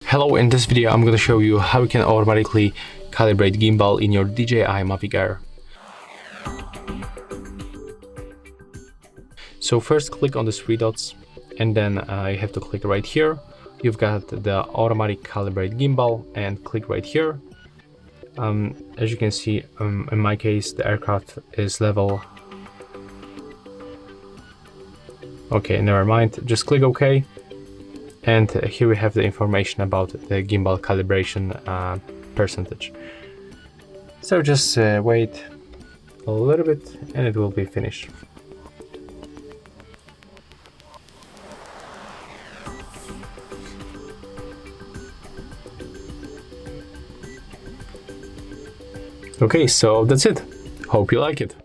Hello, in this video I'm going to show you how you can automatically calibrate gimbal in your DJI Mavic Air. So first click on the three dots and then you have to click right here. You've got the automatic calibrate gimbal and click right here. As you can see, in my case the aircraft is level. Okay, never mind, just click OK. And here we have the information about the gimbal calibration percentage. So just wait a little bit and it will be finished. Okay, so that's it. Hope you like it.